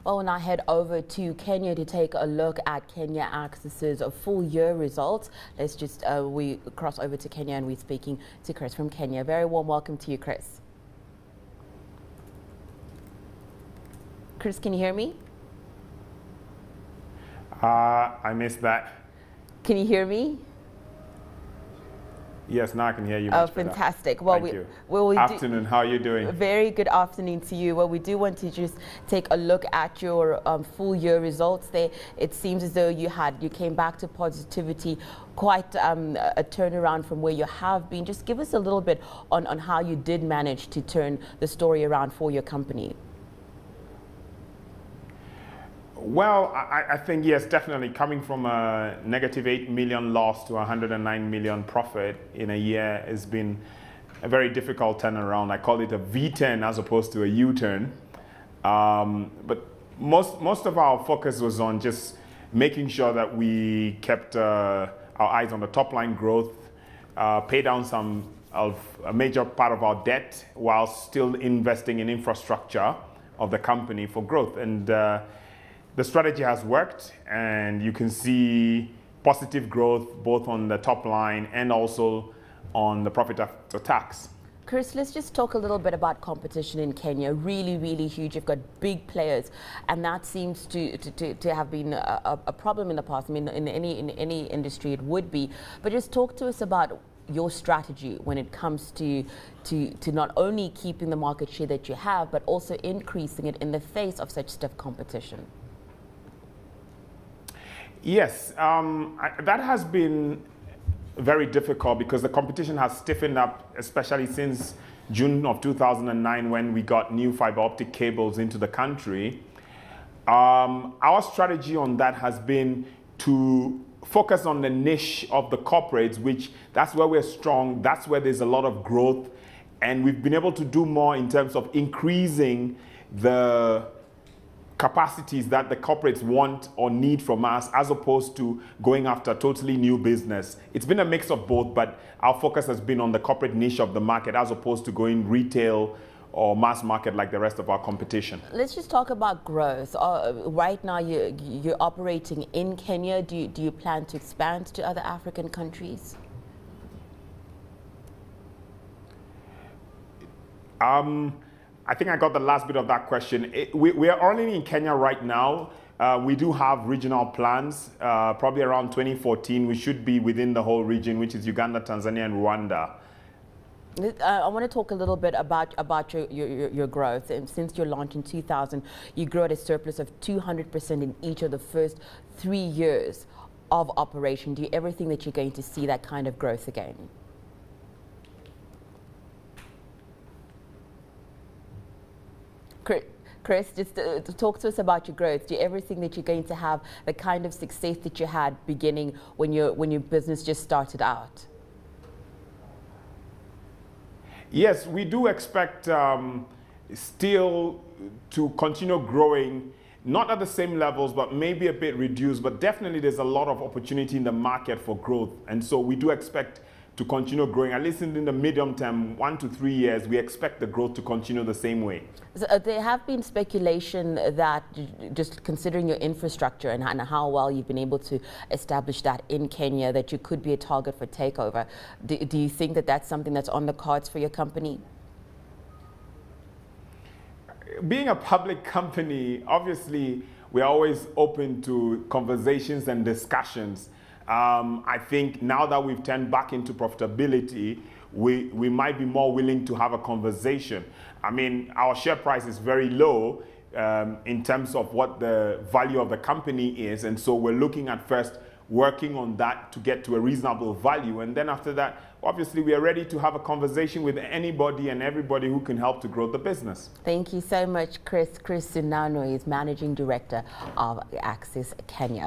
Well, we'll now head over to Kenya to take a look at Kenya Access's full year results. Let's just, we cross over to Kenya and we're speaking to Kris from Kenya. Very warm welcome to you, Kris. Kris, can you hear me? I missed that. Can you hear me? Yes, now I can hear you. Oh, fantastic. Well, Thank you. Afternoon, how are you doing? Very good afternoon to you. Well, we do want to just take a look at your full year results there. It seems as though you came back to positivity, quite a turnaround from where you have been. Just give us a little bit on how you did manage to turn the story around for your company. Well, I think, yes, definitely coming from a negative 8 million loss to 109 million profit in a year has been a very difficult turnaround. I call it a V-turn as opposed to a U-turn. But most of our focus was on just making sure that we kept our eyes on the top line growth, pay down a major part of our debt while still investing in infrastructure of the company for growth. And the strategy has worked, and you can see positive growth both on the top line and also on the profit after tax. Kris, let's just talk a little bit about competition in Kenya. Really, really huge. You've got big players, and that seems to have been a problem in the past. I mean, in any industry it would be. But just talk to us about your strategy when it comes to not only keeping the market share that you have, but also increasing it in the face of such stiff competition. Yes, that has been very difficult because the competition has stiffened up, especially since June of 2009 when we got new fiber optic cables into the country. Our strategy on that has been to focus on the niche of the corporates, which that's where we're strong, that's where there's a lot of growth, and we've been able to do more in terms of increasing the capacities that the corporates want or need from us, as opposed to going after totally new business. It's been a mix of both, but our focus has been on the corporate niche of the market as opposed to going retail or mass market like the rest of our competition. Let's just talk about growth. Right now you're operating in Kenya. Do you plan to expand to other African countries? I think I got the last bit of that question. We are only in Kenya right now. We do have regional plans. Probably around 2014, we should be within the whole region, which is Uganda, Tanzania, and Rwanda. I want to talk a little bit about your growth. And since your launch in 2000, you grew at a surplus of 200% in each of the first 3 years of operation. Do you ever think that you're going to see that kind of growth again? Kris, just to talk to us about your growth. Do you ever think that you're going to have the kind of success that you had beginning when your business just started out? Yes, we do expect still to continue growing, not at the same levels, but maybe a bit reduced, but definitely there's a lot of opportunity in the market for growth. And so we do expect to continue growing, at least in the medium term, 1 to 3 years, we expect the growth to continue the same way. So, there have been speculation that, just considering your infrastructure and how well you've been able to establish that in Kenya, that you could be a target for takeover. Do you think that that's something that's on the cards for your company? Being a public company, obviously, we're always open to conversations and discussions. I think now that we've turned back into profitability, we might be more willing to have a conversation. I mean, our share price is very low in terms of what the value of the company is, and so we're looking at first working on that to get to a reasonable value, and then after that, obviously, we are ready to have a conversation with anybody and everybody who can help to grow the business. Thank you so much, Kris. Kris Senanu is Managing Director of AccessKenya.